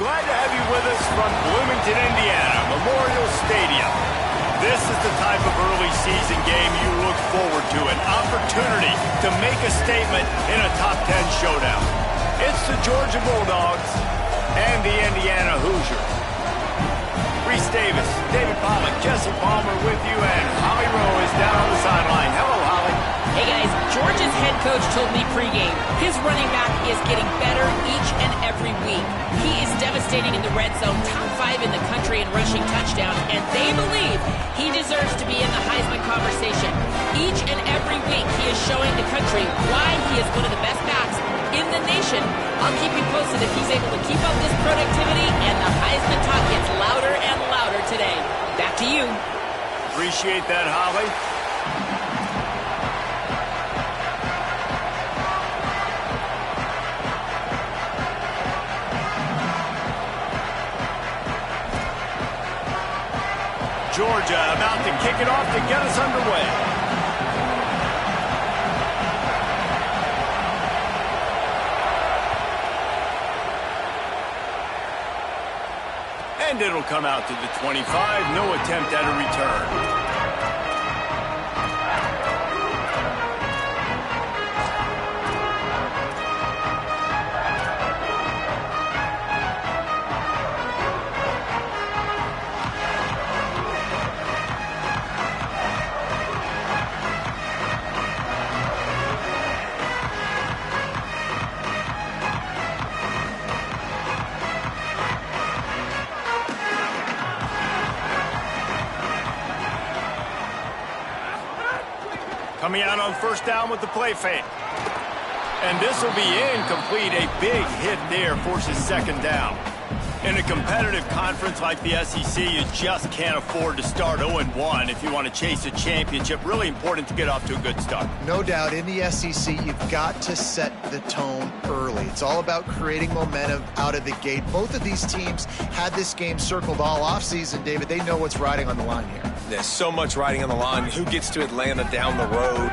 glad to have you with us from Bloomington, Indiana, Memorial Stadium. This is the type of early season game you look forward to, an opportunity to make a statement in a top 10 showdown. It's the Georgia Bulldogs and the Indiana Hoosiers. Reese Davis, David Pollack, Jesse Palmer with you, and Holly Rowe is down on the sideline. Hello, Holly. Hey guys, Georgia's head coach told me pregame his running back is getting better each and every week. He is devastating in the red zone, top 5 in the country in rushing touchdowns, and they believe he deserves to be in the Heisman conversation. Each and every week he is showing the country why he is one of the best backs in the nation. I'll keep you posted if he's able to keep up this productivity, and the Heisman talk gets louder and louder today. Back to you. Appreciate that, Holly. Georgia about to kick it off to get us underway. And it'll come out to the 25. No attempt at a return. Coming out on first down with the play fake. And this will be incomplete. A big hit there forces second down. In a competitive conference like the SEC, you just can't afford to start 0-1 if you want to chase a championship. Really important to get off to a good start. No doubt, in the SEC, you've got to set the tone early. It's all about creating momentum out of the gate. Both of these teams had this game circled all offseason, David. They know what's riding on the line here. There's so much riding on the line. Who gets to Atlanta down the road?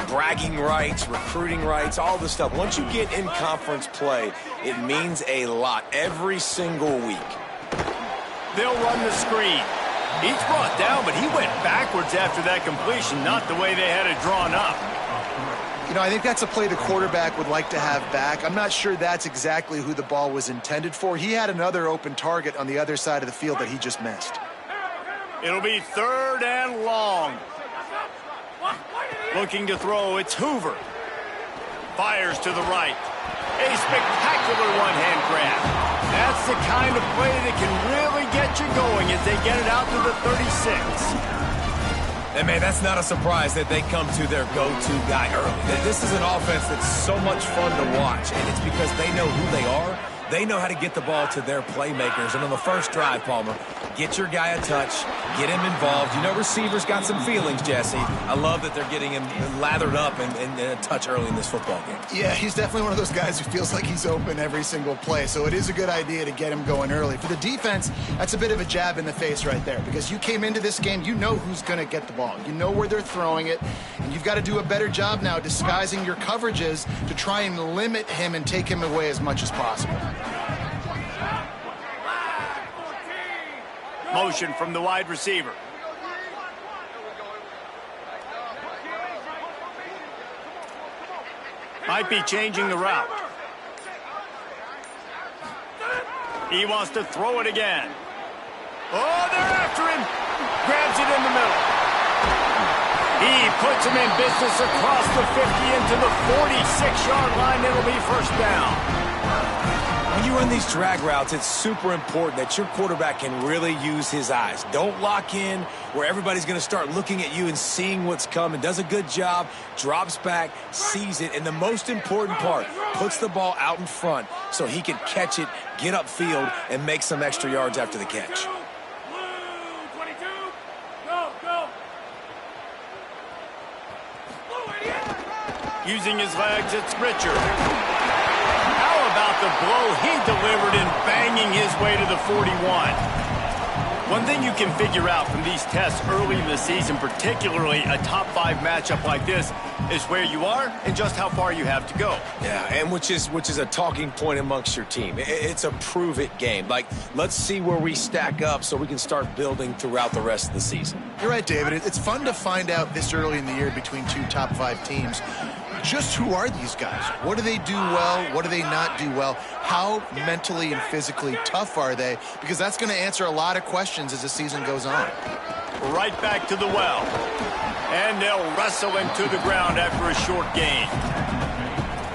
Bragging rights, recruiting rights, all this stuff. Once you get in conference play, it means a lot every single week. They'll run the screen. Each brought down, but he went backwards after that completion, not the way they had it drawn up. You know, I think that's a play the quarterback would like to have back. I'm not sure that's exactly who the ball was intended for. He had another open target on the other side of the field that he just missed. It'll be 3rd and long. Looking to throw, it's Hoover. Fires to the right. A spectacular one-hand grab. That's the kind of play that can really get you going as they get it out to the 36. And, man, that's not a surprise that they come to their go-to guy early. This is an offense that's so much fun to watch, and it's because they know who they are. They know how to get the ball to their playmakers. And on the first drive, Palmer, get your guy a touch, get him involved. You know receivers got some feelings, Jesse. I love that they're getting him lathered up and a touch early in this football game. Yeah, he's definitely one of those guys who feels like he's open every single play. So it is a good idea to get him going early. For the defense, that's a bit of a jab in the face right there, because you came into this game, you know who's going to get the ball. You know where they're throwing it, and you've got to do a better job now disguising your coverages to try and limit him and take him away as much as possible. Motion from the wide receiver. Might be changing the route. He wants to throw it again. Oh, they're after him. Grabs it in the middle. He puts him in business across the 50 into the 46-yard line. It'll be first down. When you run these drag routes, it's super important that your quarterback can really use his eyes. Don't lock in where everybody's going to start looking at you and seeing what's coming. Does a good job, drops back, sees it, and the most important part, puts the ball out in front so he can catch it, get upfield, and make some extra yards after the catch. Using his legs, it's Richard. How about the blow he delivered in banging his way to the 41? One thing you can figure out from these tests early in the season, particularly a top-5 matchup like this, is where you are and just how far you have to go. Yeah, and which is a talking point amongst your team. It's a prove-it game. Like, let's see where we stack up so we can start building throughout the rest of the season. You're right, David. It's fun to find out this early in the year between two top-5 teams. Just who are these guys? What do they do well? What do they not do well? How mentally and physically tough are they? Because that's going to answer a lot of questions as the season goes on. Right back to the well. And they'll wrestle him to the ground after a short gain.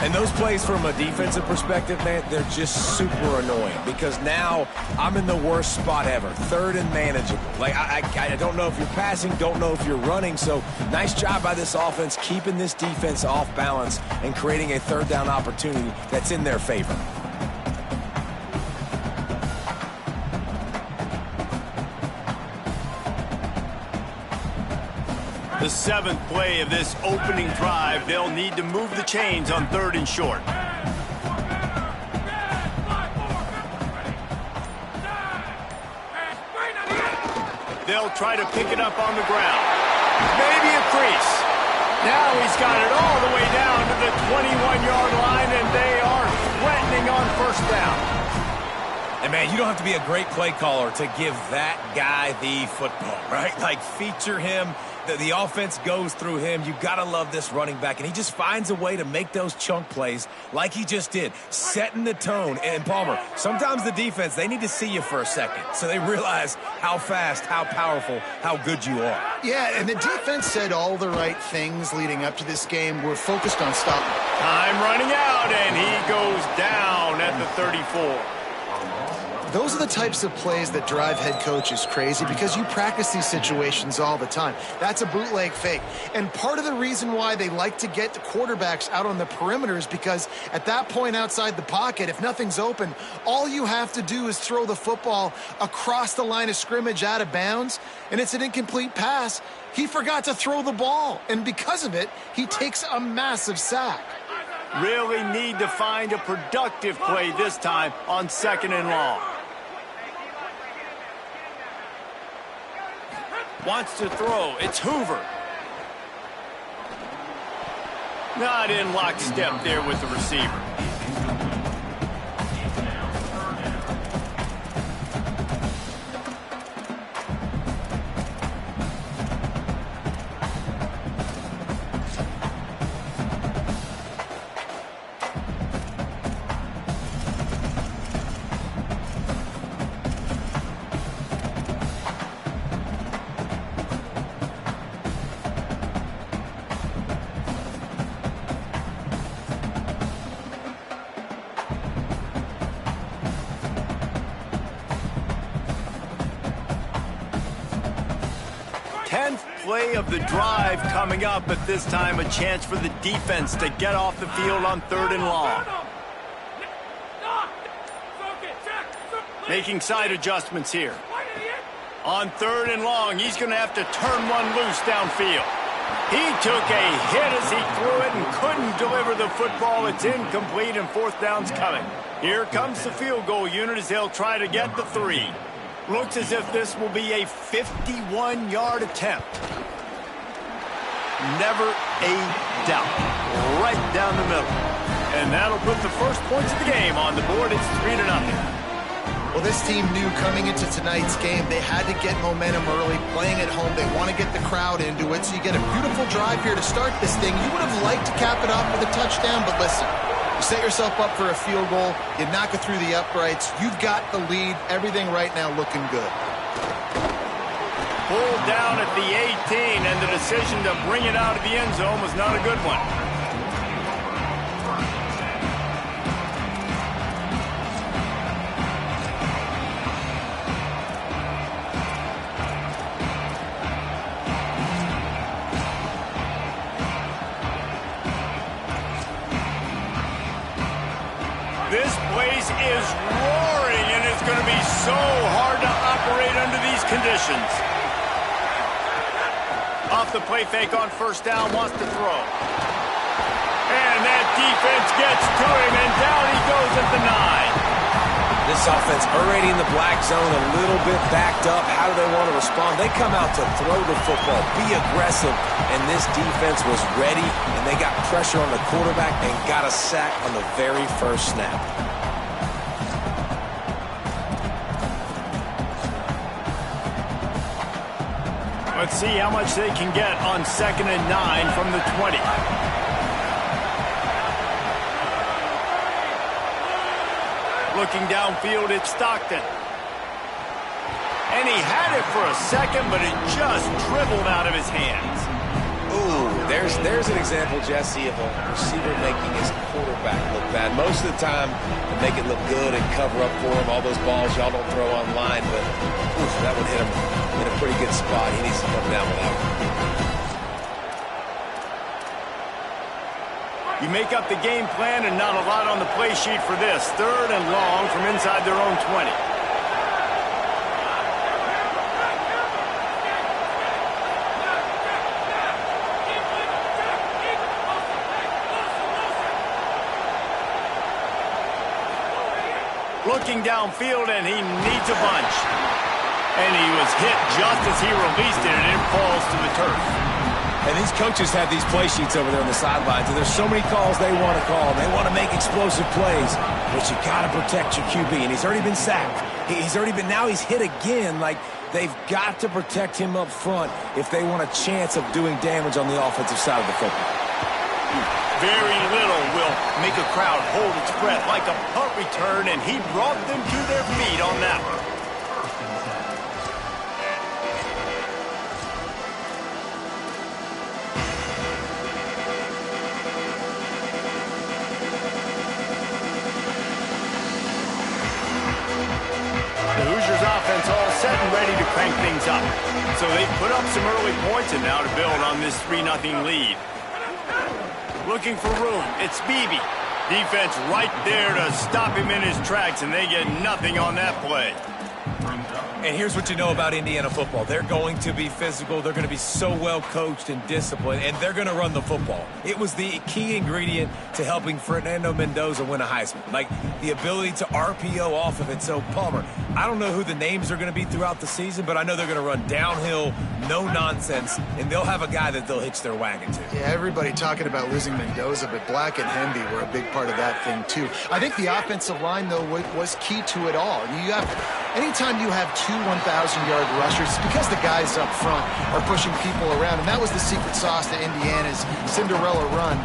And those plays from a defensive perspective, man, they're just super annoying because now I'm in the worst spot ever, third and manageable. Like, I don't know if you're passing, don't know if you're running, so nice job by this offense keeping this defense off balance and creating a third down opportunity that's in their favor. The 7th play of this opening drive, they'll need to move the chains on 3rd and short. They'll try to pick it up on the ground. Maybe a crease. Now he's got it all the way down to the 21-yard line, and they are threatening on 1st down. And, man, you don't have to be a great play caller to give that guy the football, right? Like, feature him. The offense goes through him. You got to love this running back. And he just finds a way to make those chunk plays like he just did, setting the tone. And, Palmer, sometimes the defense, they need to see you for a second so they realize how fast, how powerful, how good you are. Yeah, and the defense said all the right things leading up to this game. We're focused on stopping. Time running out, and he goes down at the 34. Those are the types of plays that drive head coaches crazy because you practice these situations all the time. That's a bootleg fake. And part of the reason why they like to get the quarterbacks out on the perimeter is because at that point outside the pocket, if nothing's open, all you have to do is throw the football across the line of scrimmage out of bounds, and it's an incomplete pass. He forgot to throw the ball, and because of it, he takes a massive sack. Really need to find a productive play this time on 2nd and long. Wants to throw. It's Hoover. Not in lockstep there with the receiver. Play of the drive coming up, but this time a chance for the defense to get off the field on 3rd and long. Making side adjustments here. On 3rd and long, he's going to have to turn one loose downfield. He took a hit as he threw it and couldn't deliver the football. It's incomplete and 4th down's coming. Here comes the field goal unit as they'll try to get the 3. Looks as if this will be a 51-yard attempt. Never a doubt. Right down the middle. And that'll put the first points of the game on the board. It's 3-0. Well, this team knew coming into tonight's game they had to get momentum early, playing at home. They want to get the crowd into it, so you get a beautiful drive here to start this thing. You would have liked to cap it off with a touchdown, but listen. You set yourself up for a field goal, you knock it through the uprights, you've got the lead, everything right now looking good. Pulled down at the 18, and the decision to bring it out of the end zone was not a good one. This place is roaring, and it's going to be so hard to operate under these conditions. Off the play fake on 1st down, wants to throw. And that defense gets to him, and down he goes at the 9. This offense already in the black zone, a little bit backed up. How do they want to respond? They come out to throw the football, be aggressive, and this defense was ready, and they got pressure on the quarterback and got a sack on the very first snap. Let's see how much they can get on 2nd and 9 from the 20. Looking downfield, it's Stockton. And he had it for a second, but it just dribbled out of his hands. Ooh, there's an example, Jesse, of a receiver making his quarterback look bad. Most of the time, they make it look good and cover up for him. All those balls y'all don't throw online, but oof, that would hit him in a pretty good spot. He needs to come down with that one. You make up the game plan and not a lot on the play sheet for this. 3rd and long from inside their own 20. Looking downfield, and he needs a bunch. And he was hit just as he released it, and it falls to the turf. And these coaches have these play sheets over there on the sidelines, and there's so many calls they want to call. They want to make explosive plays, but you got to protect your QB, and he's already been sacked. Now he's hit again. Like, they've got to protect him up front if they want a chance of doing damage on the offensive side of the football. Very little will make a crowd hold its breath like a punt return, and he brought them to their feet on that one. The Hoosiers offense all set and ready to crank things up. So they put up some early points and now to build on this 3-0 lead. Looking for room, it's Beebe. Defense right there to stop him in his tracks, and they get nothing on that play. And here's what you know about Indiana football. They're going to be physical. They're going to be so well coached and disciplined, and they're going to run the football. It was the key ingredient to helping Fernando Mendoza win a Heisman. Like, the ability to RPO off of it. So, Palmer, I don't know who the names are going to be throughout the season, but I know they're going to run downhill, no nonsense, and they'll have a guy that they'll hitch their wagon to. Yeah, everybody talking about losing Mendoza, but Black and Hemby were a big part of that thing, too. I think the offensive line, though, was key to it all. Anytime you have two 1,000-yard rushers, it's because the guys up front are pushing people around, and that was the secret sauce to Indiana's Cinderella run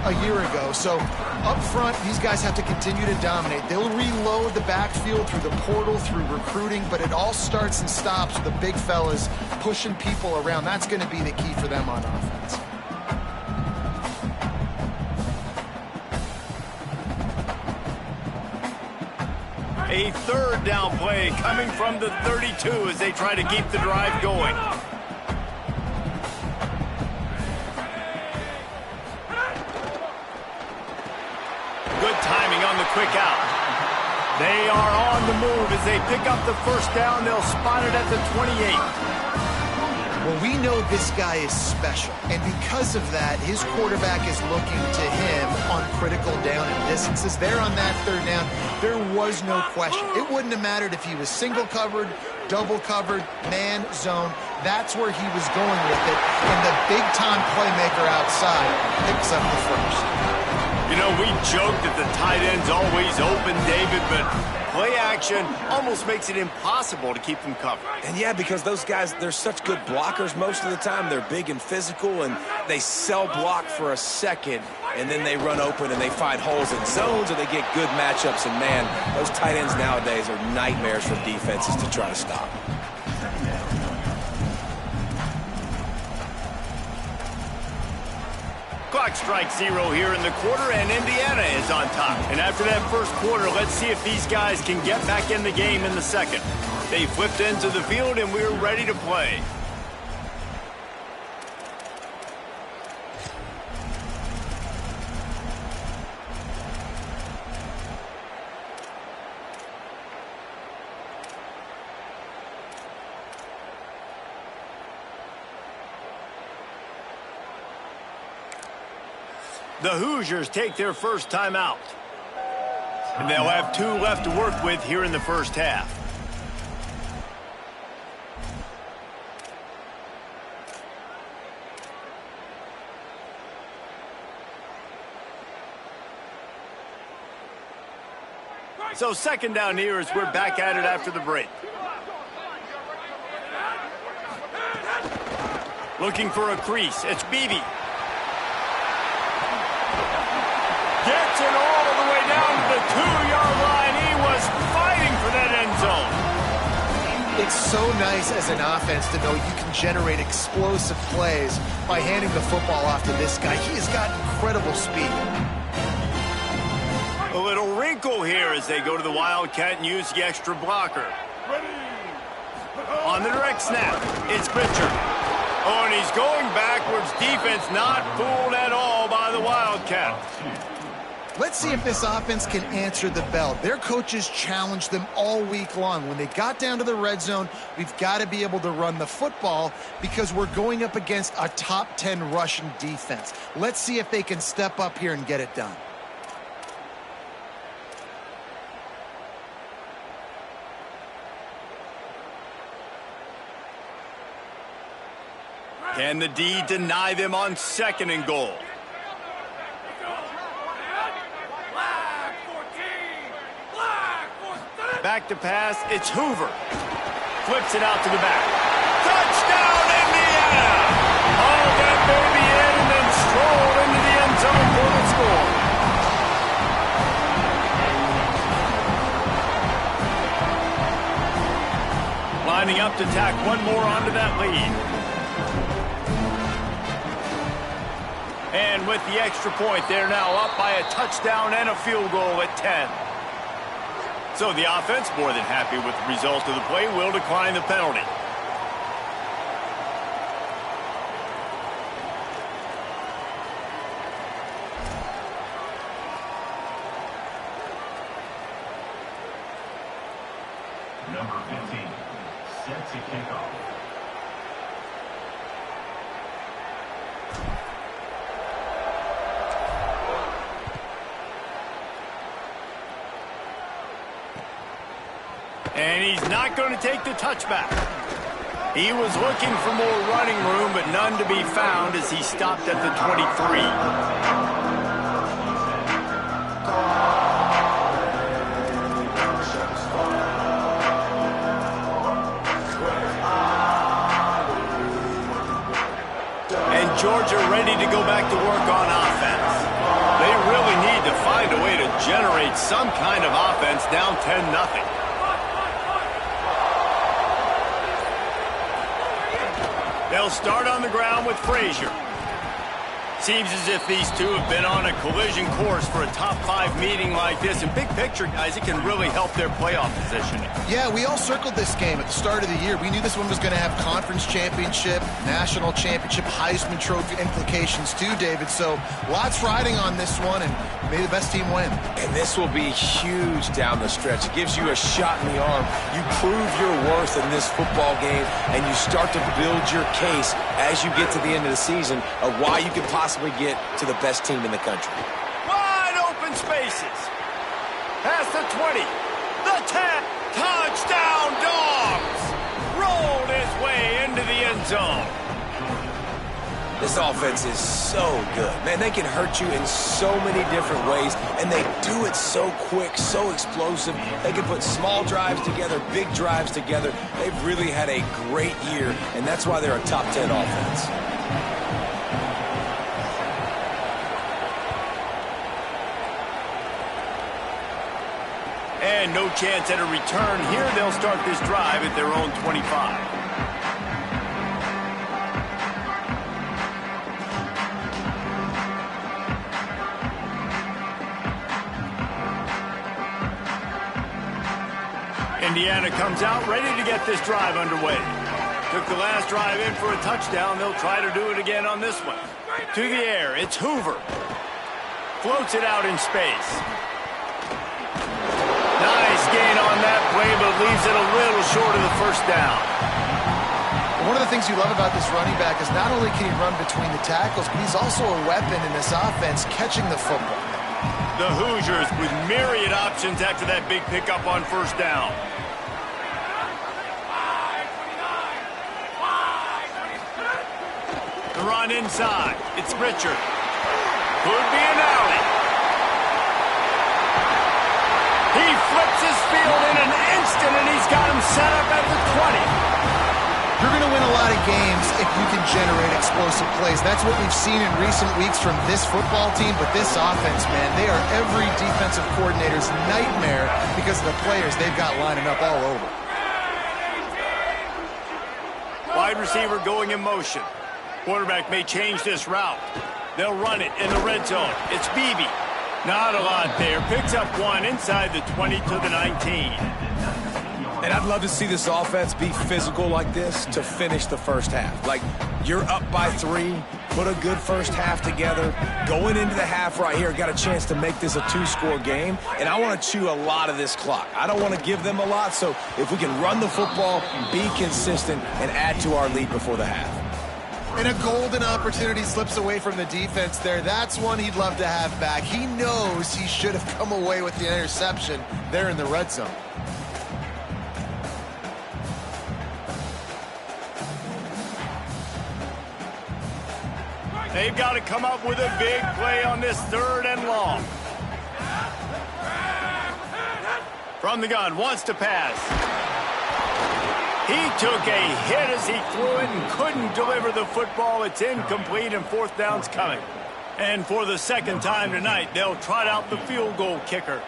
a year ago. So up front, these guys have to continue to dominate. They'll reload the backfield through the portal, through recruiting, but it all starts and stops with the big fellas pushing people around. That's going to be the key for them on offense. A 3rd down play coming from the 32 as they try to keep the drive going. Good timing on the quick out. They are on the move as they pick up the 1st down. They'll spot it at the 28. Well, we know this guy is special, and because of that, his quarterback is looking to him on critical down and distances. There on that 3rd down, there was no question. It wouldn't have mattered if he was single covered, double covered, man, zone. That's where he was going with it, and the big-time playmaker outside picks up the 1st. You know, we joke that the tight end's always open, David, but play action almost makes it impossible to keep them covered. And yeah, because those guys, they're such good blockers most of the time. They're big and physical, and they cell block for a second, and then they run open and they find holes in zones, or they get good matchups. And man, those tight ends nowadays are nightmares for defenses to try to stop. Clock strikes 0 here in the quarter, and Indiana is on top. And after that 1st quarter, let's see if these guys can get back in the game in the 2nd. They flipped into the field, and we're ready to play. The Hoosiers take their 1st timeout. And they'll have 2 left to work with here in the first half. So second down here as we're back at it after the break. Looking for a crease. It's Beebe. Gets it all the way down to the 2-yard line. He was fighting for that end zone. It's so nice as an offense to know you can generate explosive plays by handing the football off to this guy. He has got incredible speed. A little wrinkle here as they go to the Wildcat and use the extra blocker. On the direct snap, it's Pritchard. Oh, and he's going backwards. Defense not fooled at all by the Wildcats. Let's see if this offense can answer the bell. Their coaches challenged them all week long. When they got down to the red zone, we've got to be able to run the football because we're going up against a top 10 Russian defense. Let's see if they can step up here and get it done. Can the D deny them on 2nd and goal? Back to pass, it's Hoover. Flips it out to the back. Touchdown, Indiana! All that baby in and then strolled into the end zone for the score. Lining up to tack one more onto that lead. And with the extra point, they're now up by a touchdown and a field goal at 10. So the offense, more than happy with the result of the play, will decline the penalty. Number 15, set to kick off. And he's not going to take the touchback. He was looking for more running room, but none to be found as he stopped at the 23. And Georgia ready to go back to work on offense. They really need to find a way to generate some kind of offense down 10-0. They'll start on the ground with Frazier. Seems as if these two have been on a collision course for a top 5 meeting like this. And big picture, guys, it can really help their playoff positioning. Yeah, we all circled this game at the start of the year. We knew this one was going to have conference championship, national championship, Heisman Trophy implications too, David. So lots riding on this one, and may the best team win. And this will be huge down the stretch. It gives you a shot in the arm. You prove your worth in this football game, and you start to build your case as you get to the end of the season of why you could possibly get to the best team in the country. Wide open spaces. Past the 20. The 10. Touchdown, Dogs! Rolled his way into the end zone. This offense is so good. Man, they can hurt you in so many different ways, and they do it so quick, so explosive. They can put small drives together, big drives together. They've really had a great year, and that's why they're a top 10 offense. And no chance at a return here. They'll start this drive at their own 25. Indiana comes out ready to get this drive underway. Took the last drive in for a touchdown. They'll try to do it again on this one. To the air, it's Hoover. Floats it out in space. Nice gain on that play, but leaves it a little short of the first down. One of the things you love about this running back is not only can he run between the tackles, but he's also a weapon in this offense catching the football. The Hoosiers with myriad options after that big pickup on first down. The run inside. It's Richard. Could be an alley. He flips his field in an instant, and he's got him set up at the 20. You're going to win a lot of games if you can generate explosive plays. That's what we've seen in recent weeks from this football team, but this offense, man, they are every defensive coordinator's nightmare because of the players they've got lining up all over. Wide receiver going in motion. Quarterback may change this route. They'll run it in the red zone. It's Beebe. Not a lot there. Picks up one inside the 20 to the 19. And I'd love to see this offense be physical like this to finish the first half. Like, you're up by 3, put a good first half together. Going into the half right here, got a chance to make this a 2-score game, and I want to chew a lot of this clock. I don't want to give them a lot, so if we can run the football, be consistent, and add to our lead before the half. And a golden opportunity slips away from the defense there. That's one he'd love to have back. He knows he should have come away with the interception there in the red zone. They've got to come up with a big play on this 3rd and long. From the gun, wants to pass. He took a hit as he threw it and couldn't deliver the football. It's incomplete and 4th down's coming. And for the 2nd time tonight, they'll trot out the field goal kicker.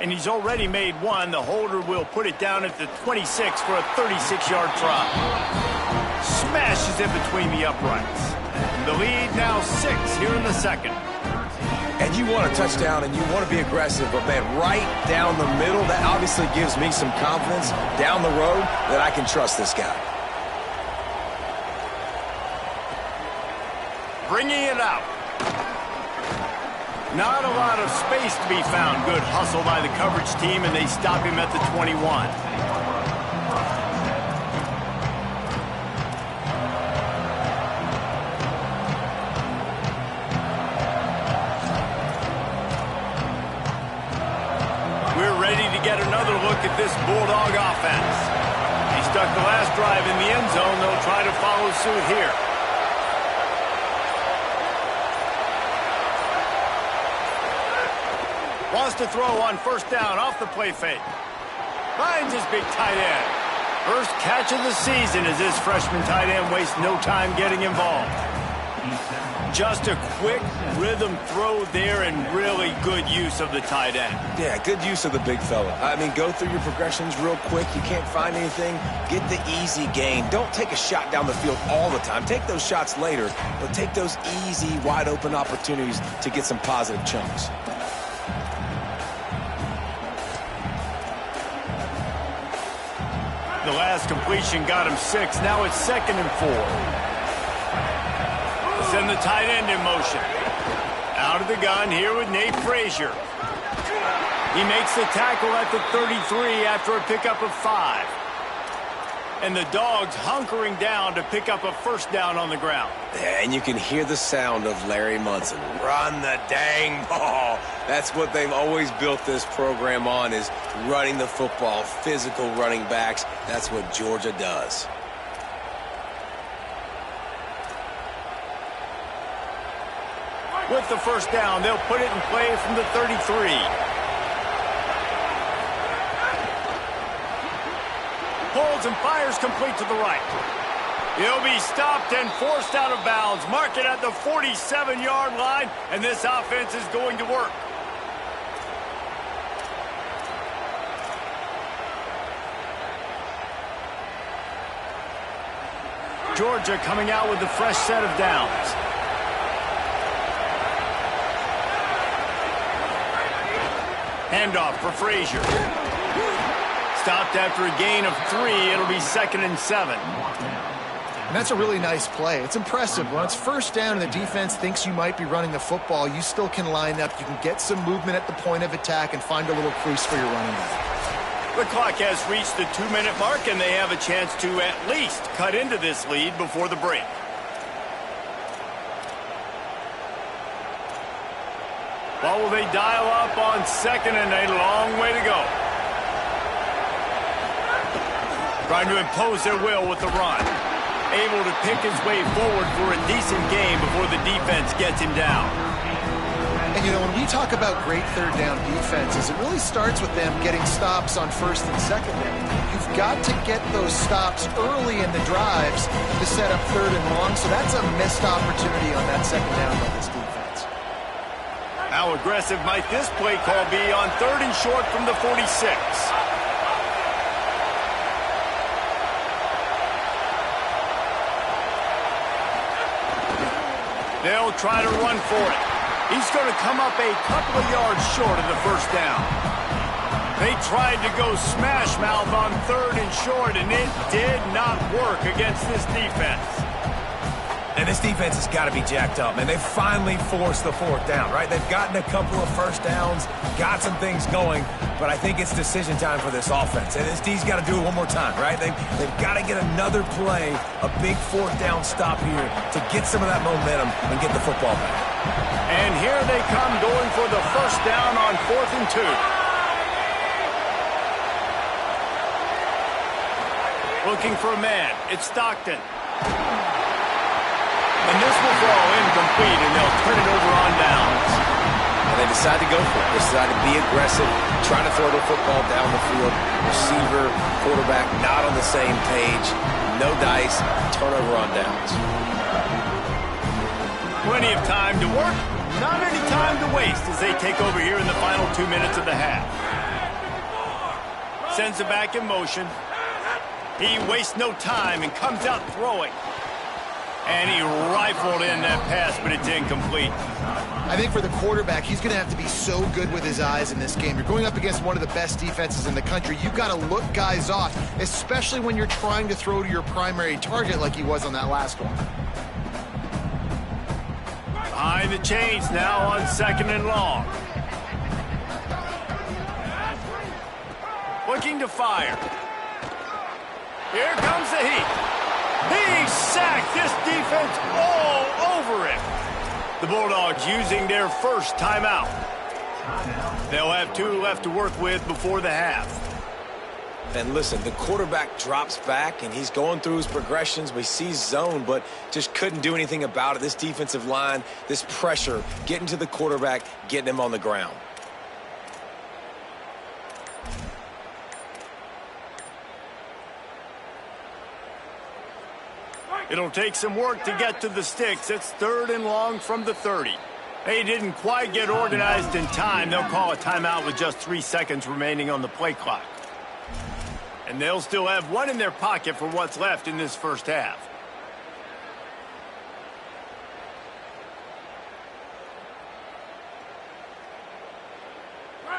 And he's already made one. The holder will put it down at the 26 for a 36-yard try. Smashes it between the uprights. The lead now 6 here in the 2nd. And you want a touchdown and you want to be aggressive, but man, right down the middle, that obviously gives me some confidence down the road that I can trust this guy. Bringing it out. Not a lot of space to be found. Good hustle by the coverage team, and they stop him at the 21. Get another look at this Bulldog offense. He stuck the last drive in the end zone. They'll try to follow suit here. Wants to throw on first down off the play fake. Finds his big tight end. First catch of the season as this freshman tight end wastes no time getting involved. Just a quick rhythm throw there and really good use of the tight end. Yeah, good use of the big fella. I mean, go through your progressions real quick. You can't find anything. Get the easy gain. Don't take a shot down the field all the time. Take those shots later, but take those easy, wide-open opportunities to get some positive chunks. The last completion got him 6. Now it's 2nd and 4. Send the tight end in motion. Out of the gun here with Nate Frazier. He makes the tackle at the 33 after a pickup of 5. And the Dogs hunkering down to pick up a first down on the ground. And you can hear the sound of Larry Munson. Run the dang ball. That's what they've always built this program on, is running the football, physical running backs. That's what Georgia does. With the first down, they'll put it in play from the 33. Pulls and fires complete to the right. He'll be stopped and forced out of bounds. Mark it at the 47-yard line, and this offense is going to work. Georgia coming out with a fresh set of downs. Handoff for Frazier. Stopped after a gain of 3. It'll be 2nd and 7. And that's a really nice play. It's impressive. When it's first down and the defense thinks you might be running the football, you still can line up. You can get some movement at the point of attack and find a little crease for your running back. The clock has reached the 2-minute mark, and they have a chance to at least cut into this lead before the break. Well, will they dial up on second and a long way to go? Trying to impose their will with the run. Able to pick his way forward for a decent game before the defense gets him down. And, you know, when we talk about great third down defenses, it really starts with them getting stops on first and second down. You've got to get those stops early in the drives to set up third and long, so that's a missed opportunity on that second down by this defense. How aggressive might this play call be on third and short from the 46? They'll try to run for it. He's going to come up a couple of yards short of the first down. They tried to go smash mouth on third and short, and it did not work against this defense. And this defense has got to be jacked up, man. They've finally forced the fourth down, right? They've gotten a couple of first downs, got some things going, but I think it's decision time for this offense. And this D's got to do it one more time, right? They've got to get another play, a big fourth down stop here to get some of that momentum and get the football back. And here they come going for the first down on 4th and 2. Looking for a man. It's Stockton. And this will fall incomplete, and they'll turn it over on downs. And they decide to go for it. They decide to be aggressive, try to throw the football down the field. Receiver, quarterback, not on the same page. No dice, turnover on downs. Plenty of time to work, not any time to waste as they take over here in the final 2 minutes of the half. Sends it back in motion. He wastes no time and comes out throwing. And he rifled in that pass, but it's incomplete. I think for the quarterback, he's going to have to be so good with his eyes in this game. You're going up against one of the best defenses in the country. You've got to look guys off, especially when you're trying to throw to your primary target like he was on that last one. Behind the chains now on 2nd and long. Looking to fire. Here comes the heat. He sacked this defense all over him. The Bulldogs using their first timeout. They'll have 2 left to work with before the half. And listen, the quarterback drops back, and he's going through his progressions. We see zone, but just couldn't do anything about it. This defensive line, this pressure, getting to the quarterback, getting him on the ground. It'll take some work to get to the sticks. It's 3rd and long from the 30. They didn't quite get organized in time. They'll call a timeout with just 3 seconds remaining on the play clock. And they'll still have 1 in their pocket for what's left in this first half.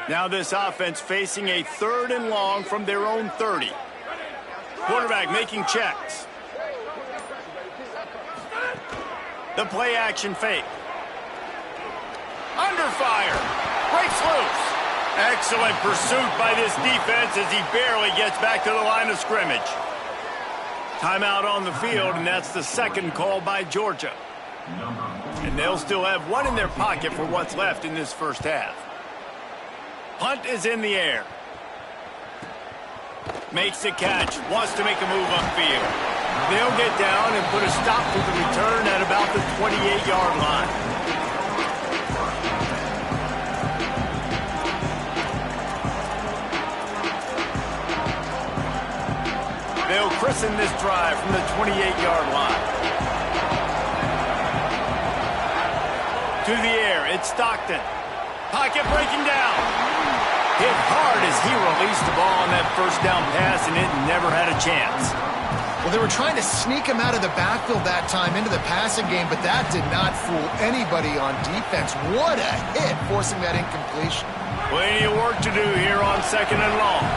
Now this offense facing a 3rd and long from their own 30. Quarterback making checks. The play action fake. Under fire. Breaks loose. Excellent pursuit by this defense as he barely gets back to the line of scrimmage. Timeout on the field, and that's the 2nd call by Georgia. And they'll still have 1 in their pocket for what's left in this first half. Punt is in the air. Makes the catch. Wants to make a move upfield. They'll get down and put a stop to the return at about the 28-yard line. They'll christen this drive from the 28-yard line. To the air, it's Stockton. Pocket breaking down. Hit hard as he released the ball on that first down pass, and it never had a chance. Well, they were trying to sneak him out of the backfield that time into the passing game, but that did not fool anybody on defense. What a hit, forcing that incompletion. Plenty of work to do here on 2nd and long.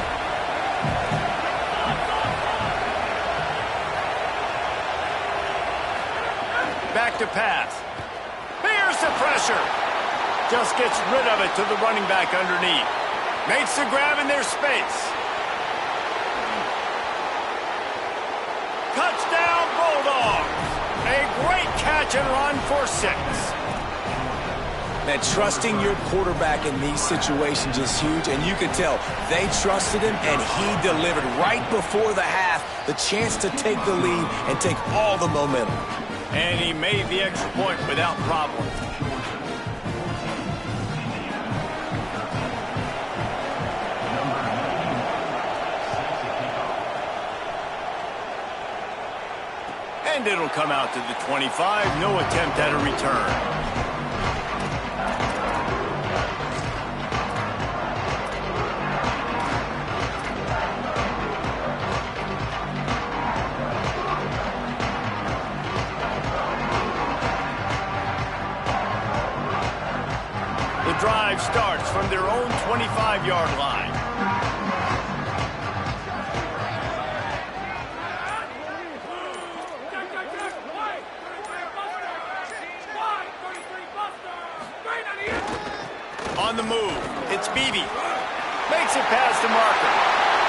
Back to pass. Here's the pressure. Just gets rid of it to the running back underneath. Makes the grab in their space. Touchdown Bulldogs. A great catch and run for 6. Man, trusting your quarterback in these situations is huge, and you can tell they trusted him, and he delivered right before the half, the chance to take the lead and take all the momentum. And he made the extra point without problem. And it'll come out to the 25. No attempt at a return. The drive starts from their own 25-yard line. On the move, it's Beebe. Makes it past the marker.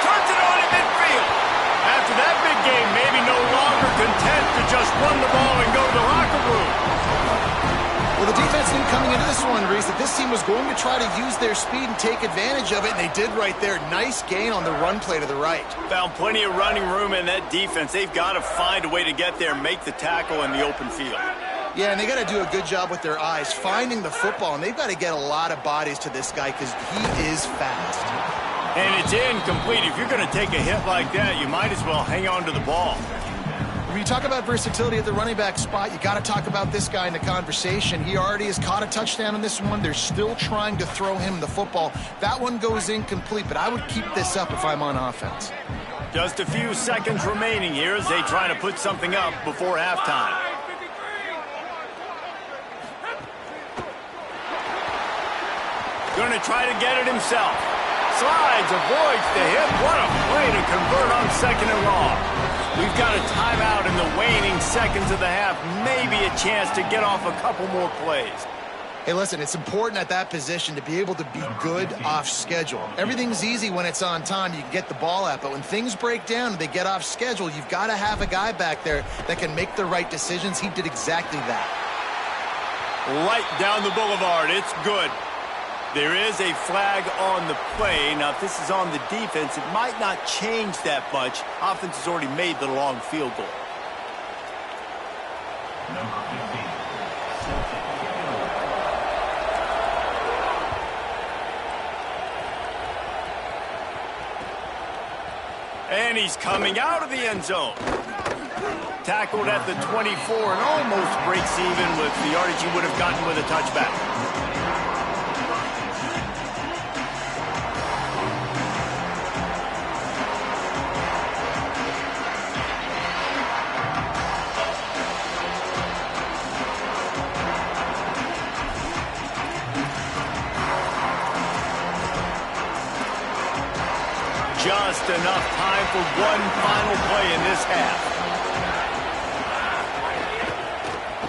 Turns it on in midfield. After that big game, maybe no longer content to just run the ball and go to the locker room. Well, the defense knew coming into this one, Reese, that this team was going to try to use their speed and take advantage of it, and they did right there. Nice gain on the run play to the right. Found plenty of running room in that defense. They've got to find a way to get there and make the tackle in the open field. Yeah, and they got to do a good job with their eyes, finding the football, and they've got to get a lot of bodies to this guy because he is fast. And it's incomplete. If you're going to take a hit like that, you might as well hang on to the ball. When you talk about versatility at the running back spot, you got to talk about this guy in the conversation. He already has caught a touchdown in this one. They're still trying to throw him the football. That one goes incomplete, but I would keep this up if I'm on offense. Just a few seconds remaining here as they try to put something up before halftime. Going to try to get it himself. Slides, avoids the hit. What a play to convert on second and long. We've got a timeout in the waning seconds of the half. Maybe a chance to get off a couple more plays. Hey, listen, it's important at that position to be able to be good off schedule. Everything's easy when it's on time. You can get the ball out. But when things break down and they get off schedule, you've got to have a guy back there that can make the right decisions. He did exactly that. Right down the boulevard. It's good. There is a flag on the play. Now, if this is on the defense, it might not change that much. Offense has already made the long field goal. Number 15, And he's coming out of the end zone. Tackled at the 24 and almost breaks even with the yardage he would have gotten with a touchback. Just enough time for one final play in this half.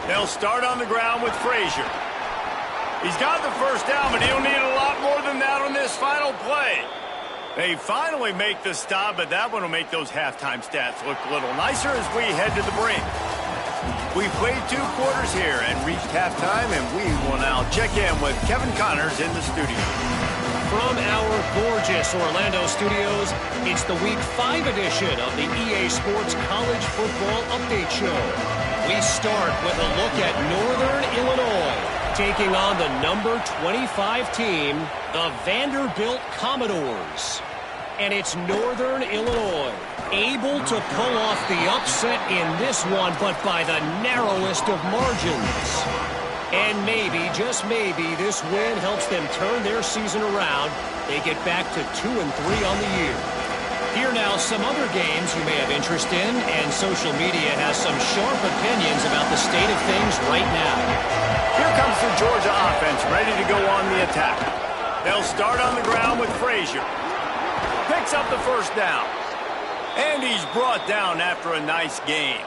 They'll start on the ground with Frazier. He's got the first down, but he'll need a lot more than that on this final play. They finally make the stop, but that one will make those halftime stats look a little nicer as we head to the break. We've played 2 quarters here and reached halftime, and we will now check in with Kevin Connors in the studio. From our gorgeous Orlando studios, it's the Week 5 edition of the EA Sports College Football Update Show. We start with a look at Northern Illinois, taking on the number 25 team, the Vanderbilt Commodores. And it's Northern Illinois, able to pull off the upset in this one, but by the narrowest of margins. And maybe, just maybe, this win helps them turn their season around. They get back to 2-3 on the year. Here now, some other games you may have interest in, and social media has some sharp opinions about the state of things right now. Here comes the Georgia offense, ready to go on the attack. They'll start on the ground with Frazier. Picks up the first down. And he's brought down after a nice gain.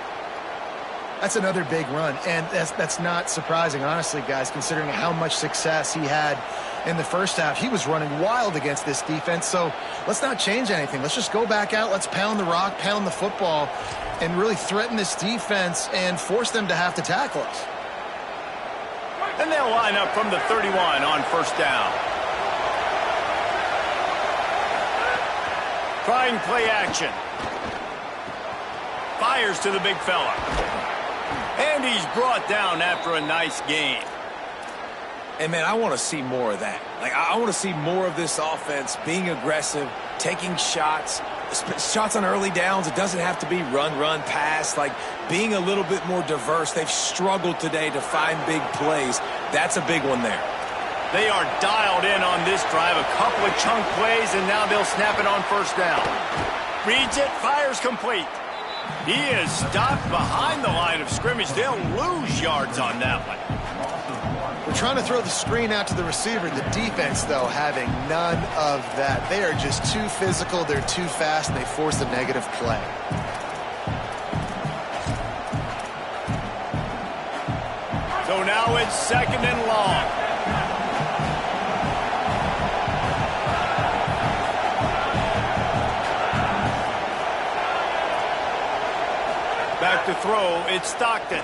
That's another big run, and that's not surprising, honestly, guys, considering how much success he had in the first half. He was running wild against this defense, so let's not change anything. Let's just go back out, let's pound the rock, pound the football, and really threaten this defense and force them to have to tackle us. And And they'll line up from the 31 on first down. Trying play action. Fires to the big fella. And he's brought down after a nice gain. And, man, I want to see more of that. Like, I want to see more of this offense being aggressive, taking shots on early downs. It doesn't have to be run, pass. Like, being a little bit more diverse. They've struggled today to find big plays. That's a big one there. They are dialed in on this drive. A couple of chunk plays, and now they'll snap it on first down. Reads it, fires complete. He is stopped behind the line of scrimmage. They'll lose yards on that one. We're trying to throw the screen out to the receiver. The defense, though, having none of that. They are just too physical. They're too fast. And they force a negative play. So now it's second and long. Back to throw, it's Stockton.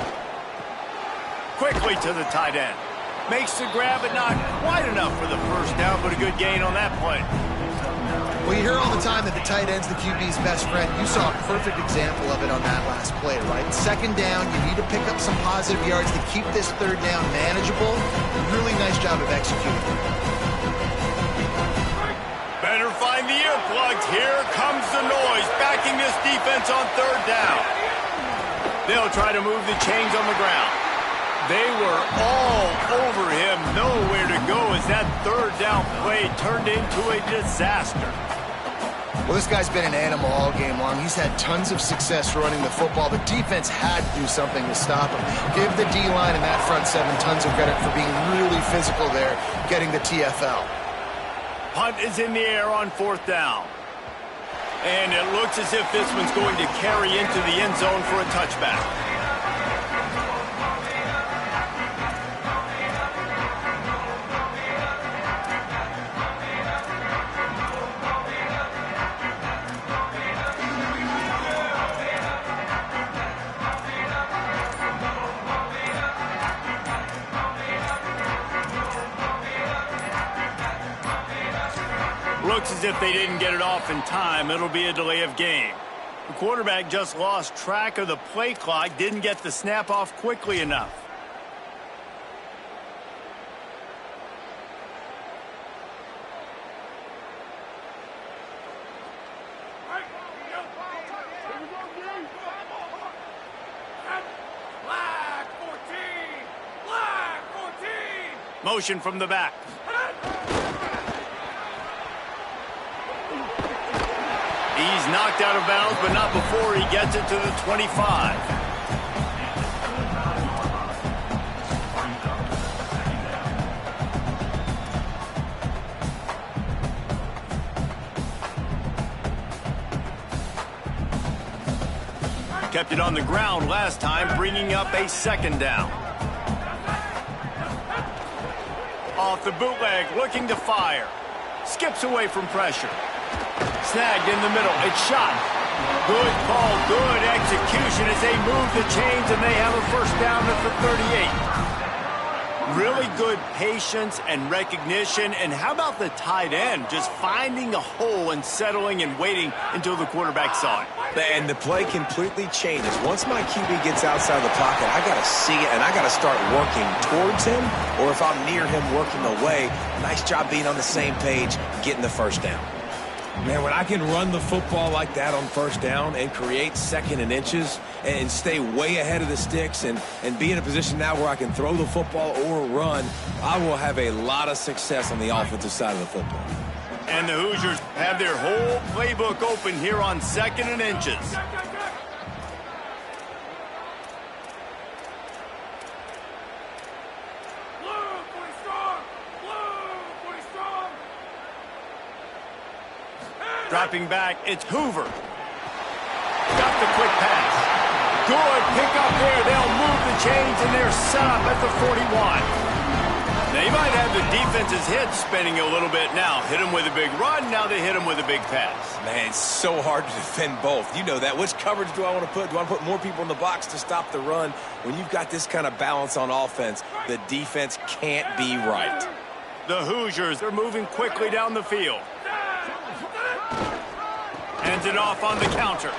Quickly to the tight end. Makes the grab, but not quite enough for the first down, but a good gain on that play. Well, you hear all the time that the tight end's the QB's best friend. You saw a perfect example of it on that last play, right? Second down, you need to pick up some positive yards to keep this third down manageable. Really nice job of executing. Better find the earplugs. Here comes the noise, backing this defense on third down. They'll try to move the chains on the ground. They were all over him, nowhere to go as that third down play turned into a disaster. Well, this guy's been an animal all game long. He's had tons of success running the football. The defense had to do something to stop him. Give the D-line and that front seven tons of credit for being really physical there, getting the TFL. Punt is in the air on fourth down. And it looks as if this one's going to carry into the end zone for a touchback. Looks as if they didn't get it off in time. It'll be a delay of game. The quarterback just lost track of the play clock, didn't get the snap off quickly enough. Motion from the back. He's knocked out of bounds, but not before he gets it to the 25. Kept it on the ground last time, bringing up a second down. Off the bootleg, looking to fire. Skips away from pressure. Snagged in the middle. It's shot. Good call, good execution as they move the chains and they have a first down at the 38. Really good patience and recognition. And how about the tight end just finding a hole and settling and waiting until the quarterback saw it? And the play completely changes. Once my QB gets outside the pocket, I got to see it, and I got to start working towards him, or if I'm near him, working away. Nice job being on the same page, getting the first down. Man, when I can run the football like that on first down and create second and inches and stay way ahead of the sticks and be in a position now where I can throw the football or run, I will have a lot of success on the offensive side of the football. And the Hoosiers have their whole playbook open here on second and inches. Dropping back, it's Hoover. Got the quick pass. Good pick up there. They'll move the chains, and they're set up at the 41. They might have the defense's head spinning a little bit now. Hit him with a big run, now they hit him with a big pass. Man, it's so hard to defend both. You know that. Which coverage do I want to put? Do I want to put more people in the box to stop the run? When you've got this kind of balance on offense, the defense can't be right. The Hoosiers are moving quickly down the field. Hands it off on the counter.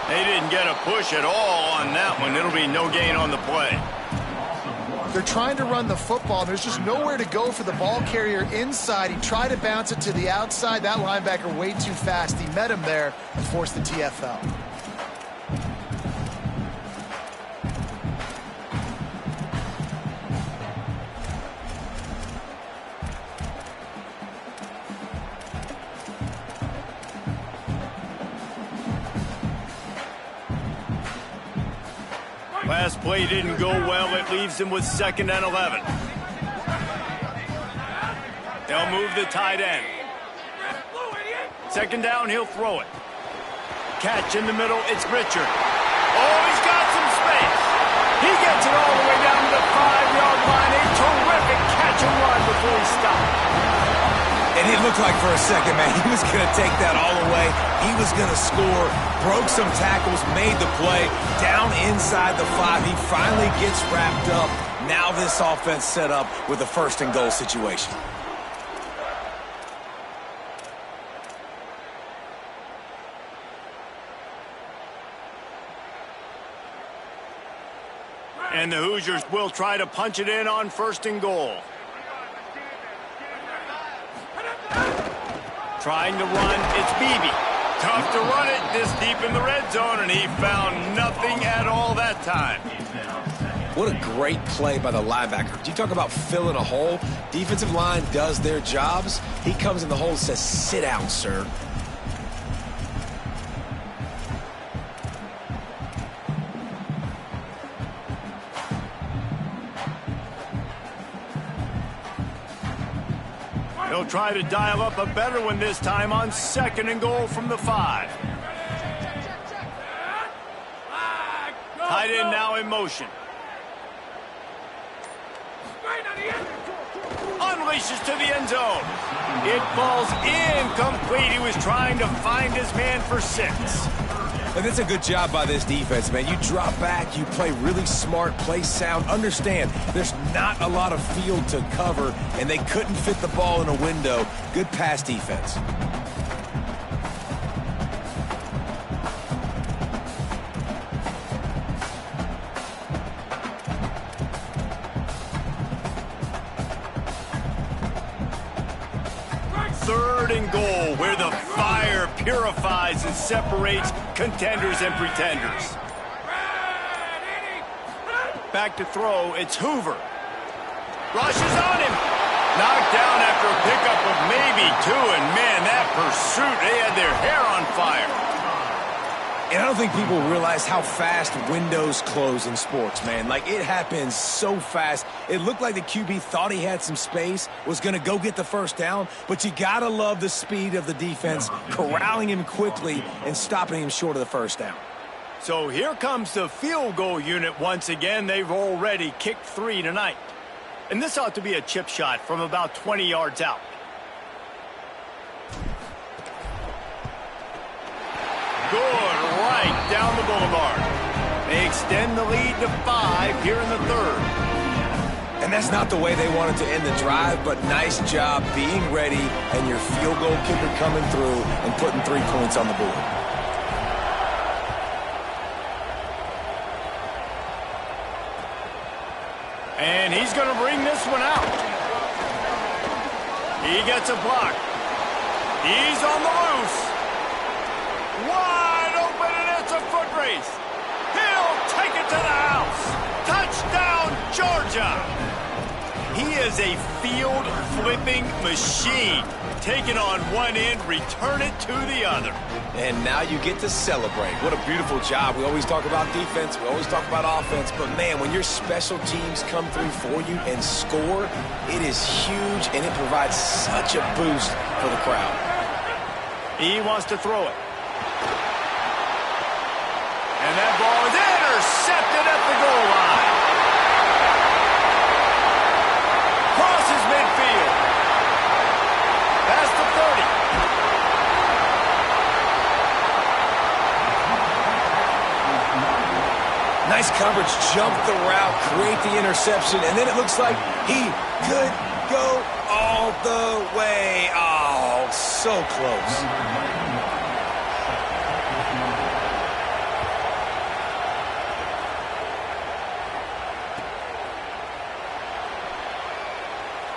They didn't get a push at all on that one. It'll be no gain on the play. They're trying to run the football. There's just nowhere to go for the ball carrier inside. He tried to bounce it to the outside. That linebacker way too fast. He met him there and forced the TFL. Last play didn't go well. It leaves him with 2nd and 11. They'll move the tight end. 2nd down, he'll throw it. Catch in the middle, it's Richard. Oh, he's got some space. He gets it all the way down to the 5-yard line. A terrific catch and run before he stopped. And it looked like for a second, man, he was going to take that all away. He was going to score, broke some tackles, made the play, down inside the 5. He finally gets wrapped up. Now this offense set up with a 1st and goal situation. And the Hoosiers will try to punch it in on 1st and goal. Trying to run, it's Beebe. Tough to run it this deep in the red zone, and he found nothing at all that time. What a great play by the linebacker. You talk about filling a hole. Defensive line does their jobs. He comes in the hole and says, "Sit down, sir." They'll try to dial up a better one this time on 2nd and goal from the 5. Tight end now in motion. Unleashes to the end zone. It falls incomplete. He was trying to find his man for 6. And that's a good job by this defense, man. You drop back, you play really smart, play sound. Understand, there's not a lot of field to cover, and they couldn't fit the ball in a window. Good pass defense. Third and goal, where the fire purifies and separates contenders and pretenders. Back to throw, it's Hoover. Rushes on him. Knocked down after a pickup of maybe 2, and man, that pursuit, they had their hair on fire. And I don't think people realize how fast windows close in sports, man. Like, it happens so fast. It looked like the QB thought he had some space, was going to go get the 1st down, but you got to love the speed of the defense, corralling him quickly and stopping him short of the 1st down. So here comes the field goal unit once again. They've already kicked 3 tonight. And this ought to be a chip shot from about 20 yards out. Good, right down the boulevard. They extend the lead to 5 here in the 3rd. And that's not the way they wanted to end the drive, but nice job being ready and your field goal kicker coming through and putting 3 points on the board. And he's going to bring this one out. He gets a block. He's on the loose. Wide open, and it's a foot race. He'll take it to the house. Touchdown, Georgia. He is a field-flipping machine. Taking on one end, return it to the other. And now you get to celebrate. What a beautiful job. We always talk about defense. We always talk about offense. But, man, when your special teams come through for you and score, it is huge, and it provides such a boost for the crowd. He wants to throw it. And that ball is intercepted at the goal line. Crosses his coverage, jump the route, create the interception, and then it looks like he could go all the way. Oh, so close.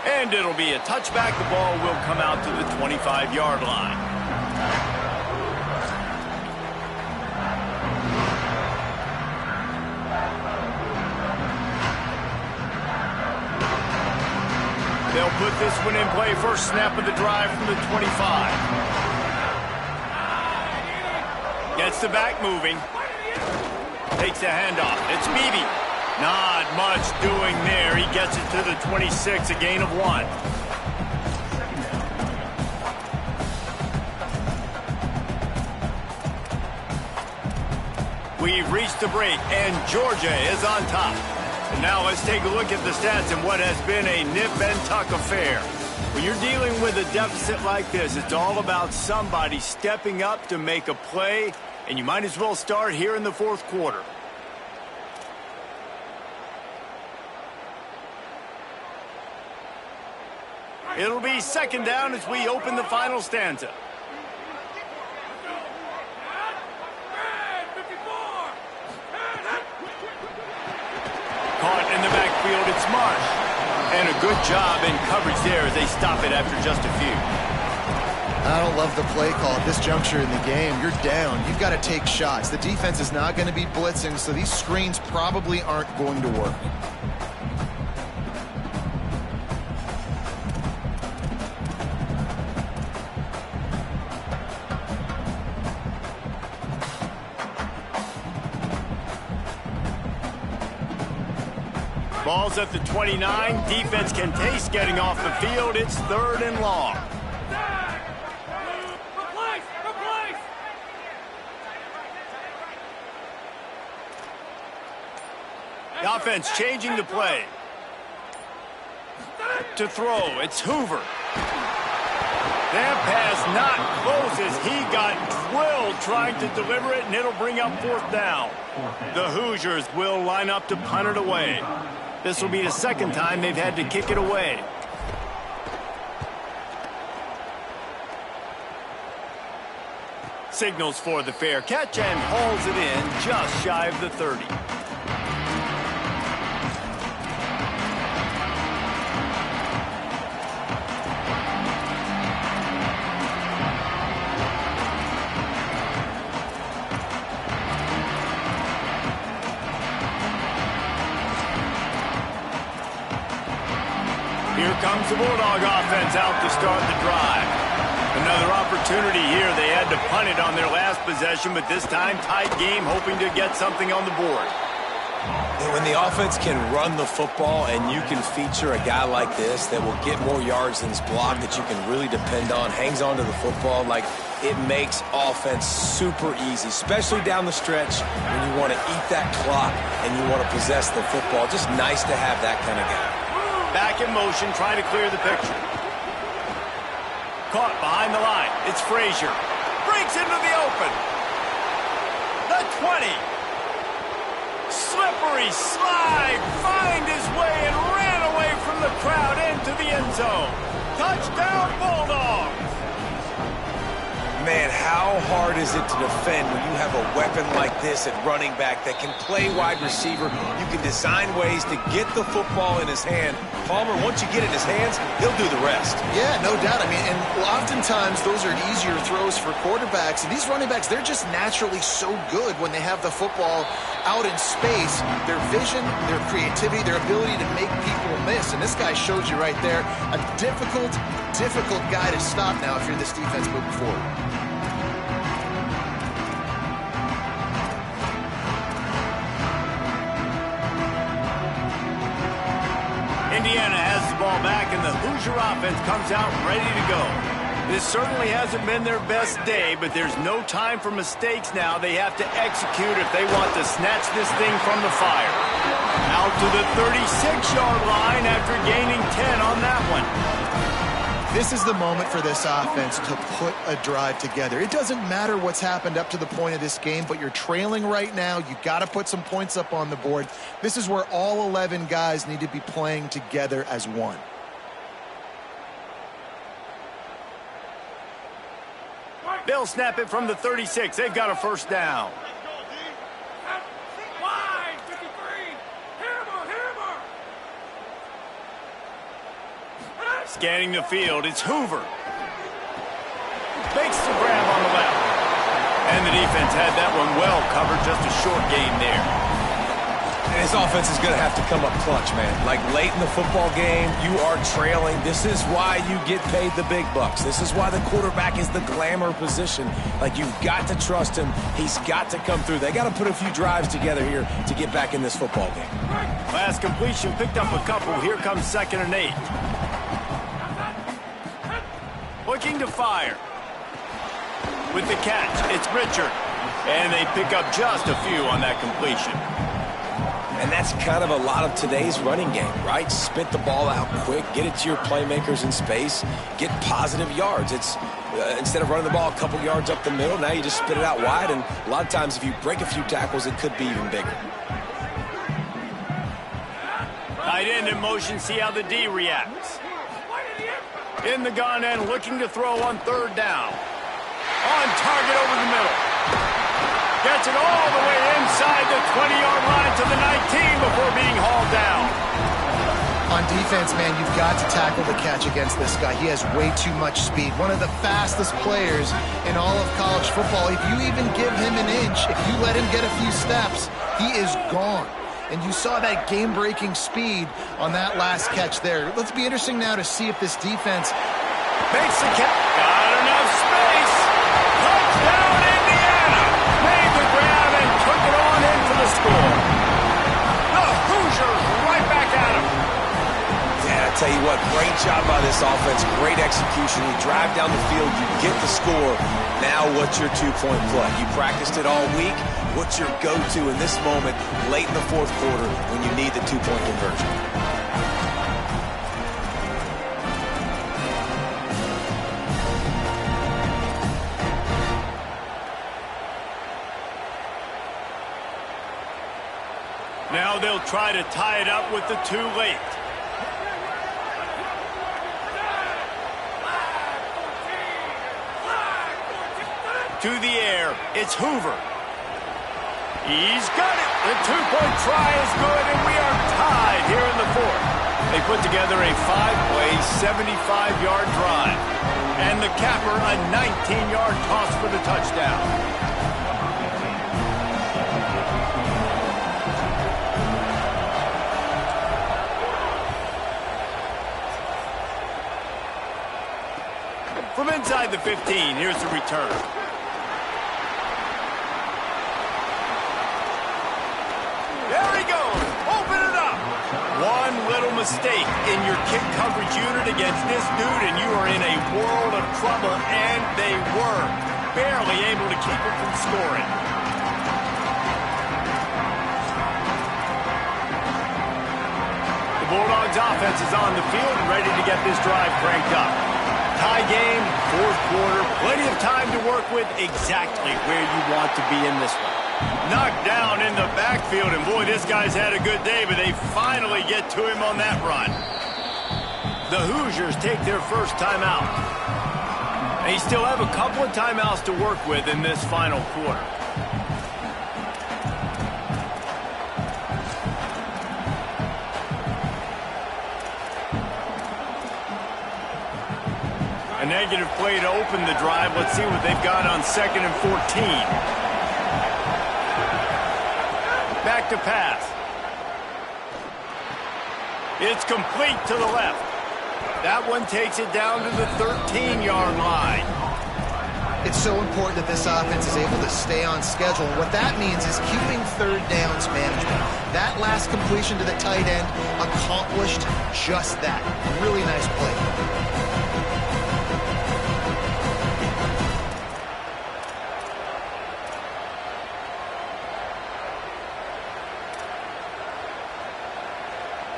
And it'll be a touchback. The ball will come out to the 25-yard line. They'll put this one in play. First snap of the drive from the 25. Gets the back moving. Takes the handoff. It's Beebe. Not much doing there. He gets it to the 26, a gain of 1. We've reached the break, and Georgia is on top. And now let's take a look at the stats and what has been a nip-and-tuck affair. When you're dealing with a deficit like this, it's all about somebody stepping up to make a play, and you might as well start here in the fourth quarter. It'll be second down as we open the final stanza. Caught in the backfield, it's Marsh. And a good job in coverage there as they stop it after just a few. I don't love the play call at this juncture in the game. You're down. You've got to take shots. The defense is not going to be blitzing, so these screens probably aren't going to work. Ball's at the 29. Defense can taste getting off the field. It's third and long. The offense changing the play. To throw, it's Hoover. That pass not close as he got drilled trying to deliver it, and it'll bring up fourth down. The Hoosiers will line up to punt it away. This will be the second time they've had to kick it away. Signals for the fair catch and hauls it in just shy of the 30. Here comes the Bulldog offense out to start the drive. Another opportunity here. They had to punt it on their last possession, but this time tight game, hoping to get something on the board. And when the offense can run the football and you can feature a guy like this that will get more yards than his block that you can really depend on, hangs on to the football, like it makes offense super easy, especially down the stretch when you want to eat that clock and you want to possess the football. Just nice to have that kind of guy. Back in motion, trying to clear the picture. Caught behind the line. It's Frazier. Breaks into the open. The 20. Slippery slide. Find his way and ran away from the crowd into the end zone. Touchdown, Bulldogs. Man, how hard is it to defend when you have a weapon like this at running back that can play wide receiver? You can design ways to get the football in his hand. Palmer, once you get it in his hands, he'll do the rest. Yeah, no doubt. I mean, and oftentimes those are easier throws for quarterbacks. And these running backs, they're just naturally so good when they have the football out in space. Their vision, their creativity, their ability to make people miss. And this guy showed you right there, a difficult guy to stop now if you're this defense moving forward. Indiana has the ball back, and the Hoosier offense comes out ready to go. This certainly hasn't been their best day, but there's no time for mistakes now. They have to execute if they want to snatch this thing from the fire. Out to the 36-yard line after gaining 10 on that one. This is the moment for this offense to put a drive together. It doesn't matter what's happened up to the point of this game, but you're trailing right now. You've got to put some points up on the board. This is where all 11 guys need to be playing together as one. They'll snap it from the 36. They've got a first down. Scanning the field, it's Hoover. Makes the grab on the left. And the defense had that one well covered, just a short gain there. And his offense is going to have to come up clutch, man. Like late in the football game, you are trailing. This is why you get paid the big bucks. This is why the quarterback is the glamour position. Like, you've got to trust him. He's got to come through. They got to put a few drives together here to get back in this football game. Last completion, picked up a couple. Here comes 2nd and 8. Looking to fire. With the catch, it's Richard. And they pick up just a few on that completion. And that's kind of a lot of today's running game, right? Spit the ball out quick, get it to your playmakers in space, get positive yards. It's instead of running the ball a couple yards up the middle, now you just spit it out wide. And a lot of times if you break a few tackles, it could be even bigger. Tight end in motion, see how the D reacts. In the gun end, looking to throw on 3rd down. On target over the middle. Gets it all the way inside the 20-yard line to the 19 before being hauled down. On defense, man, you've got to tackle the catch against this guy. He has way too much speed. One of the fastest players in all of college football. If you even give him an inch, if you let him get a few steps, he is gone. And you saw that game-breaking speed on that last catch there. Let's be interesting now to see if this defense makes the catch. Got enough space. Touchdown, Indiana. Made the grab and took it on in for the score. The Hoosiers right back at him. Yeah, I tell you what, great job by this offense. Great execution. You drive down the field, you get the score. Now what's your two-point play? You practiced it all week. What's your go-to in this moment late in the 4th quarter when you need the two-point conversion? Now they'll try to tie it up with the 2 late. To the air, it's Hoover. He's got it. The 2-point try is good, and we are tied here in the 4th. They put together a 5-play, 75-yard drive. And the capper, a 19-yard toss for the touchdown. From inside the 15, here's the return. There he goes. Open it up. One little mistake in your kick coverage unit against this dude, and you are in a world of trouble, and they were barely able to keep him from scoring. The Bulldogs offense is on the field and ready to get this drive cranked up. Tie game, 4th quarter, plenty of time to work with, exactly where you want to be in this one. Knocked down in the backfield, and boy, this guy's had a good day, but they finally get to him on that run. The Hoosiers take their first timeout. They still have a couple of timeouts to work with in this final quarter. A negative play to open the drive. Let's see what they've got on 2nd and 14. Back to pass. It's complete to the left. That one takes it down to the 13-yard line. It's so important that this offense is able to stay on schedule. And what that means is keeping 3rd downs management. That last completion to the tight end accomplished just that. Really nice play.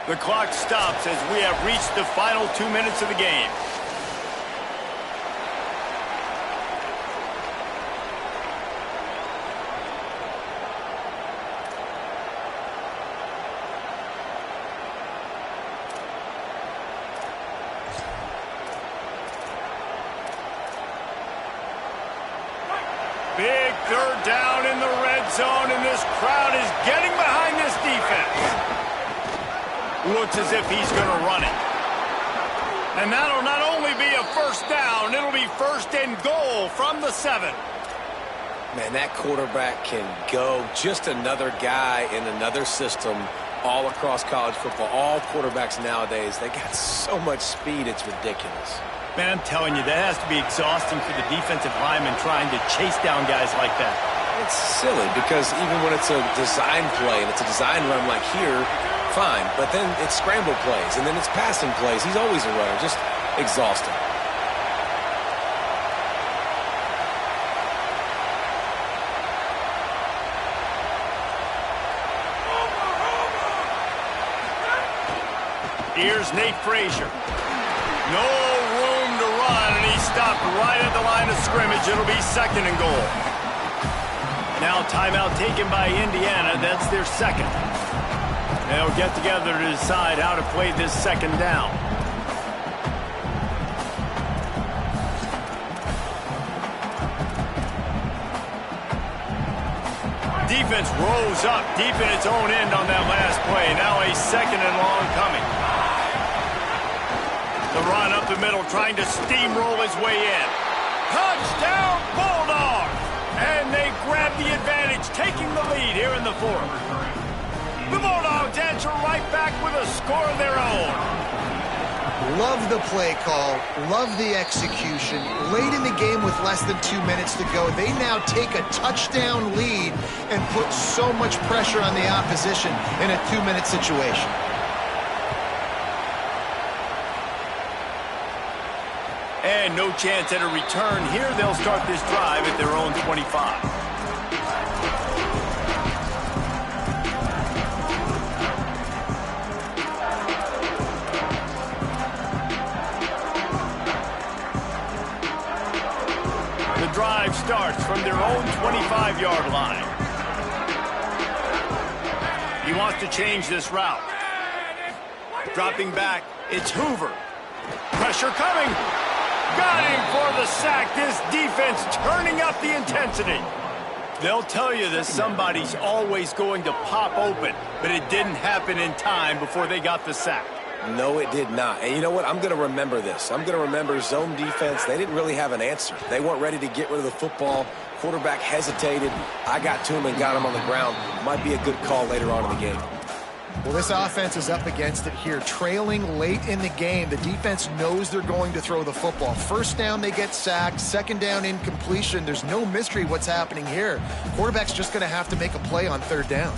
The clock stops as we have reached the final 2 minutes of the game. crowd is getting behind this defense. Looks as if he's going to run it. And that'll not only be a first down, it'll be first and goal from the 7. Man, that quarterback can go. Just another guy in another system all across college football. All quarterbacks nowadays, they got so much speed, it's ridiculous. Man, I'm telling you, that has to be exhausting for the defensive lineman trying to chase down guys like that. It's silly because even when it's a design play and it's a design run like here, fine. But then it's scramble plays and then it's passing plays. He's always a runner. Just exhausting. Here's Nate Frazier. No room to run, and he stopped right at the line of scrimmage. It'll be second and goal. Now timeout taken by Indiana. That's their second. They'll get together to decide how to play this second down. Defense rose up deep in its own end on that last play. Now a second and long coming. The run up the middle, trying to steamroll his way in. Touchdown, Bulldogs! And they grab the advantage, taking the lead here in the 4th. The Bulldogs answer right back with a score of their own. Love the play call, love the execution. Late in the game with less than 2 minutes to go, they now take a touchdown lead and put so much pressure on the opposition in a 2-minute situation. And no chance at a return here. They'll start this drive at their own 25. The drive starts from their own 25-yard line. He wants to change this route. Dropping back, it's Hoover. Pressure coming. Got him for the sack. This defense turning up the intensity. They'll tell you that somebody's always going to pop open, but it didn't happen in time before they got the sack. No, it did not. And you know what? I'm going to remember this. I'm going to remember zone defense. They didn't really have an answer. They weren't ready to get rid of the football. Quarterback hesitated. I got to him and got him on the ground. Might be a good call later on in the game. Well, this offense is up against it here. Trailing late in the game, the defense knows they're going to throw the football. First down, they get sacked. Second down, incompletion. There's no mystery what's happening here. Quarterback's just going to have to make a play on third down.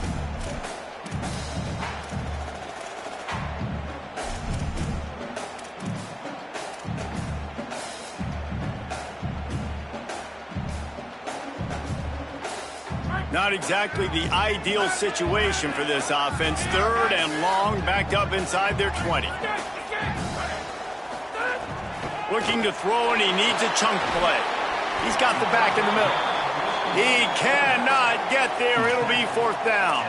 Not exactly the ideal situation for this offense. Third and long, backed up inside their 20. Looking to throw, and he needs a chunk play. He's got the back in the middle. He cannot get there. It'll be fourth down.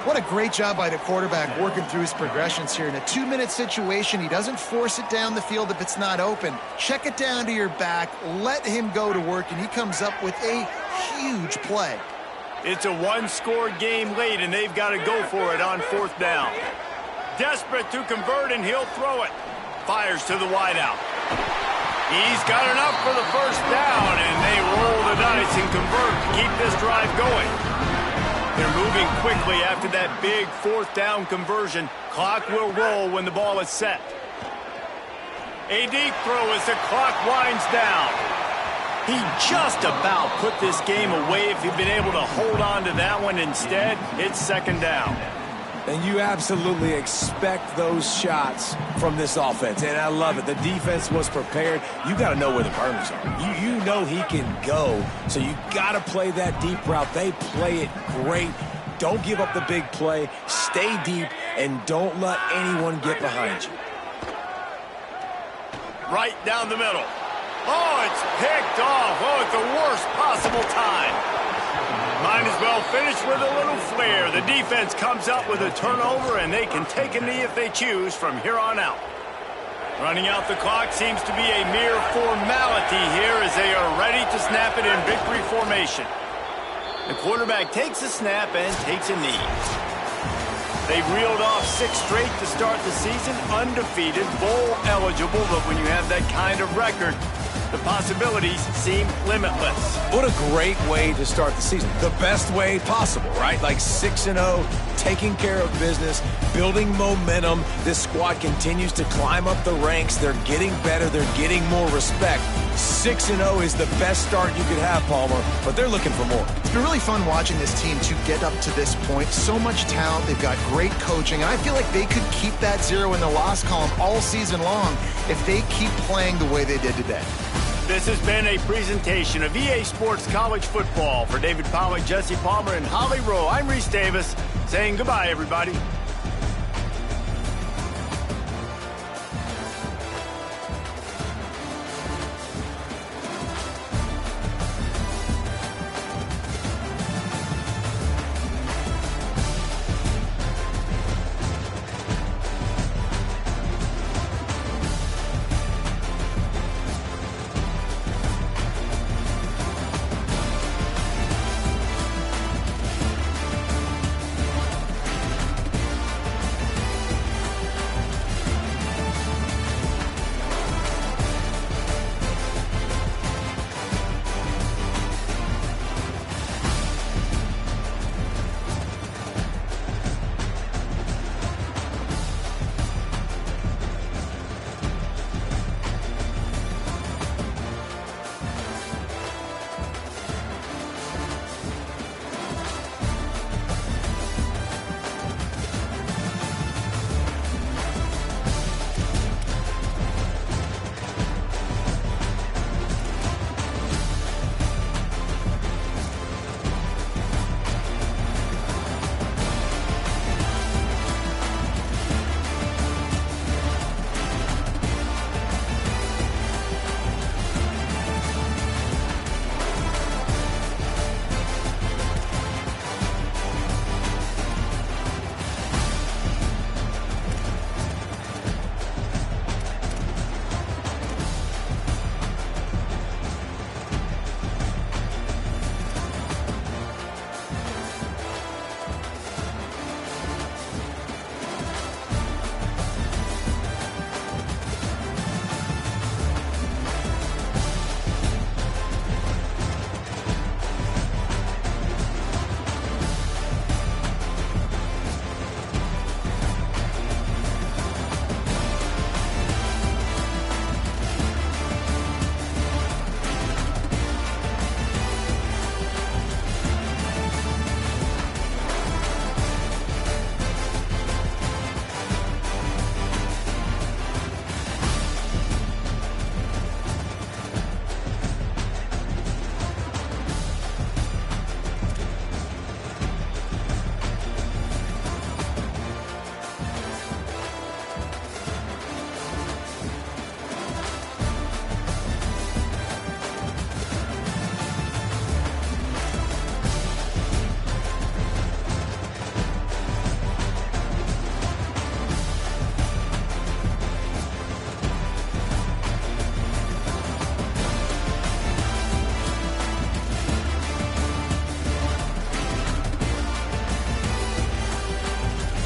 What a great job by the quarterback working through his progressions here. In a 2-minute situation, he doesn't force it down the field if it's not open. Check it down to your back, let him go to work, and he comes up with a huge play. It's a one-score game late, and they've got to go for it on fourth down. Desperate to convert, and he'll throw it. Fires to the wideout. He's got enough for the first down, and they roll the dice and convert to keep this drive going. They're moving quickly after that big fourth down conversion. Clock will roll when the ball is set. A deep throw as the clock winds down. He just about put this game away if he'd been able to hold on to that one. Instead, it's second down. And you absolutely expect those shots from this offense, and I love it. The defense was prepared. You got to know where the burners are. You know he can go, so you got to play that deep route. They play it great. Don't give up the big play. Stay deep, and don't let anyone get behind you. Right down the middle. Oh, it's picked off. Oh, at the worst possible time. Might as well finish with a little flair. The defense comes up with a turnover, and they can take a knee if they choose from here on out. Running out the clock seems to be a mere formality here as they are ready to snap it in victory formation. The quarterback takes a snap and takes a knee. They reeled off 6 straight to start the season, undefeated, bowl eligible, but when you have that kind of record, the possibilities seem limitless. What a great way to start the season. The best way possible, right? Like 6-0, taking care of business, building momentum. This squad continues to climb up the ranks. They're getting better. They're getting more respect. 6-0 is the best start you could have, Palmer, but they're looking for more. It's been really fun watching this team to get up to this point. So much talent. They've got great coaching, and I feel like they could keep that 0 in the loss column all season long if they keep playing the way they did today. This has been a presentation of EA Sports College Football. For David Pollack, Jesse Palmer, and Holly Rowe, I'm Reese Davis saying goodbye, everybody.